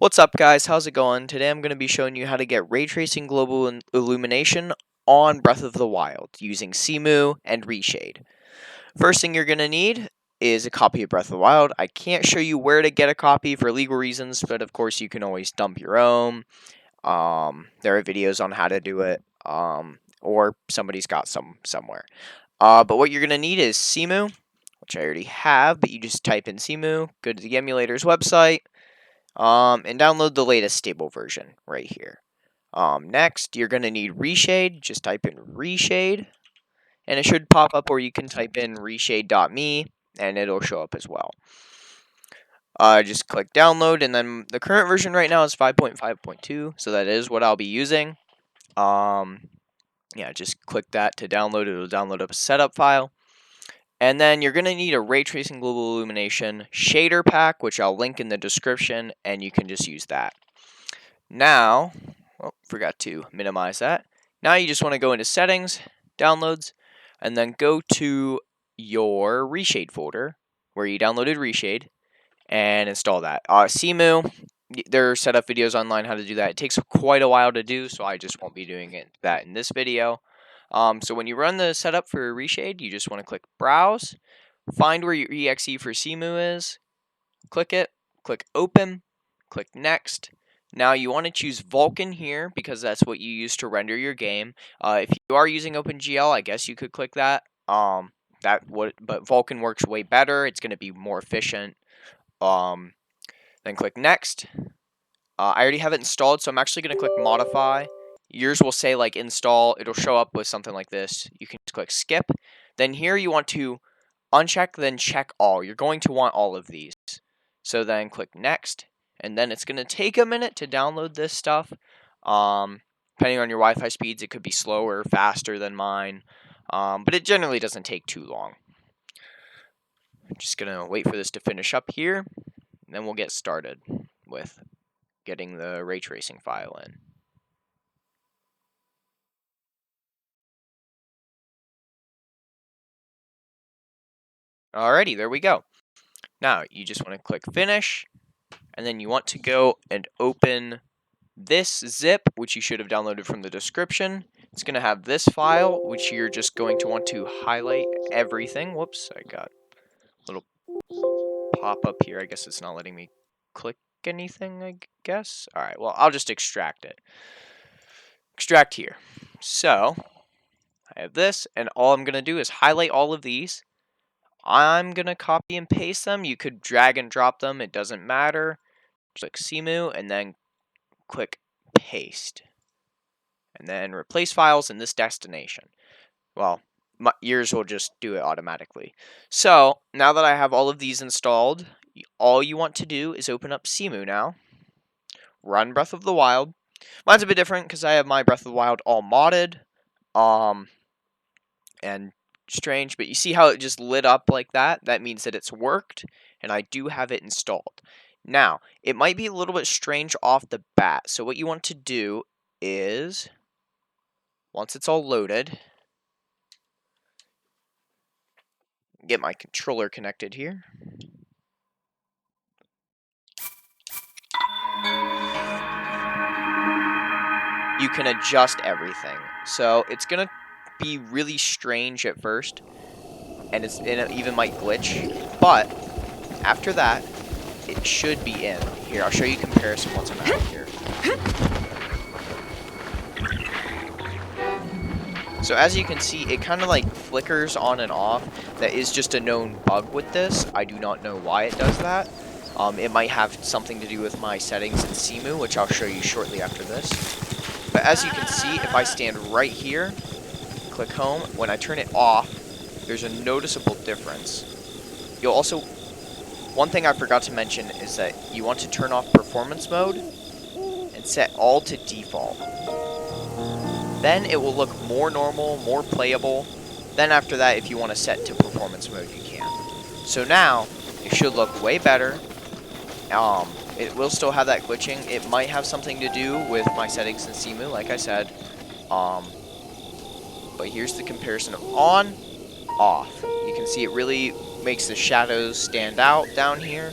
What's up guys, how's it going? Today I'm going to be showing you how to get ray tracing global illumination on Breath of the Wild using Cemu and ReShade. First thing you're going to need is a copy of Breath of the Wild. I can't show you where to get a copy for legal reasons, but of course you can always dump your own. There are videos on how to do it, or somebody's got some somewhere. But what you're going to need is Cemu, which I already have, but you just type in Cemu, go to the emulator's website, and download the latest stable version right here. Next, you're going to need ReShade. Just type in ReShade, and it should pop up, or you can type in reshade.me, and it'll show up as well. Just click download, and then the current version right now is 5.5.2, so that is what I'll be using. Yeah, just click that to download. It'll download up a setup file. And then you're going to need a Ray Tracing Global Illumination shader pack, which I'll link in the description, and you can just use that. Now, forgot to minimize that. Now you just want to go into Settings, Downloads, and then go to your ReShade folder, where you downloaded ReShade, and install that. Cemu, there are setup videos online how to do that. It takes quite a while to do, so I just won't be doing that in this video. So when you run the setup for ReShade, you just want to click Browse, find where your exe for Cemu is, click it, click Open, click Next. Now you want to choose Vulkan here because that's what you use to render your game. If you are using OpenGL, I guess you could click that. But Vulkan works way better. It's going to be more efficient. Then click Next. I already have it installed, so I'm actually going to click Modify. Yours will say like install. It'll show up with something like this. You can just click skip. Then here you want to uncheck, then check all. You're going to want all of these. So then click next, and then it's going to take a minute to download this stuff. Depending on your Wi-Fi speeds, it could be slower or faster than mine. But it generally doesn't take too long. I'm just going to wait for this to finish up here, and then we'll get started with getting the ray tracing file in. Alrighty, there we go. Now, you just want to click Finish, and then you want to go and open this zip, which you should have downloaded from the description. It's going to have this file, which you're just going to want to highlight everything. Whoops, I got a little pop-up here. I guess it's not letting me click anything, I guess. Alright, well, I'll just extract it. Extract here. So, I have this, and all I'm going to do is highlight all of these. I'm going to copy and paste them. You could drag and drop them. It doesn't matter. Click Cemu and then click Paste. And then replace files in this destination. Well, yours will just do it automatically. So, now that I have all of these installed, all you want to do is open up Cemu now. Run Breath of the Wild. Mine's a bit different because I have my Breath of the Wild all modded. And strange, but you see how it just lit up like that? That means that it's worked, and I do have it installed. Now, it might be a little bit strange off the bat, so what you want to do is, once it's all loaded, get my controller connected here. You can adjust everything. So it's going to be really strange at first, and it even might glitch, but after that, it should be in. Here, I'll show you comparison once I'm out of here. So as you can see, it kind of like flickers on and off. That is just a known bug with this. I do not know why it does that. It might have something to do with my settings in Cemu, which I'll show you shortly after this. But as you can see, if I stand right here, click home, when I turn it off, there's a noticeable difference. You'll also, one thing I forgot to mention is that you want to turn off performance mode and set all to default. Then it will look more normal, more playable. Then after that, if you want to set to performance mode, you can. So now, it should look way better. It will still have that glitching. It might have something to do with my settings in Cemu, like I said. But here's the comparison of on, off. You can see it really makes the shadows stand out down here.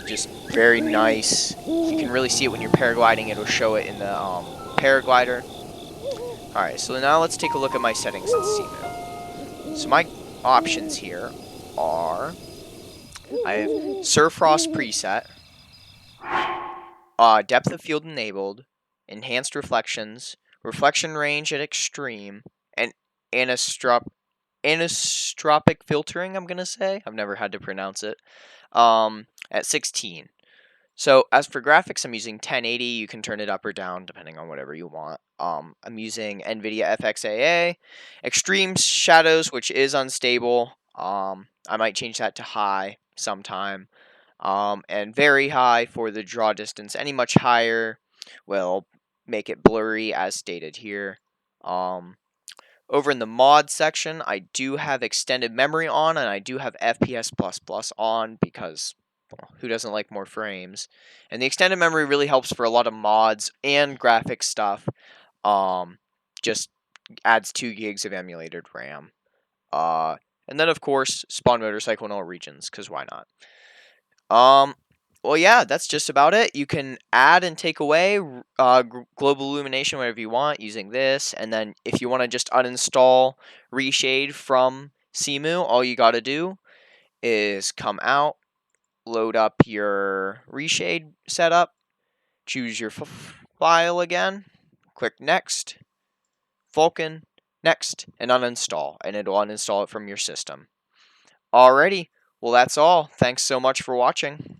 Just very nice. You can really see it when you're paragliding. It'll show it in the paraglider. Alright, so now let's take a look at my settings in Cemu. So my options here are, I have Surfrost preset, depth of field enabled, enhanced reflections, reflection range at extreme, and anisotropic filtering, I'm going to say. I've never had to pronounce it. At 16. So as for graphics, I'm using 1080. You can turn it up or down depending on whatever you want. I'm using Nvidia FXAA, extreme shadows, which is unstable. I might change that to high sometime. And very high for the draw distance. Any much higher will make it blurry, as stated here. Over in the mod section, I do have extended memory on, and I do have FPS++ on because, well, who doesn't like more frames? And the extended memory really helps for a lot of mods and graphic stuff. Just adds 2 gigs of emulated RAM. And then of course spawn motorcycle in all regions, because why not? Well, yeah, that's just about it. You can add and take away global illumination whenever you want using this. And then if you want to just uninstall ReShade from Cemu, all you got to do is come out, load up your ReShade setup, choose your file again, click Next, Vulkan, Next, and uninstall. And it'll uninstall it from your system. Alrighty, well, that's all. Thanks so much for watching.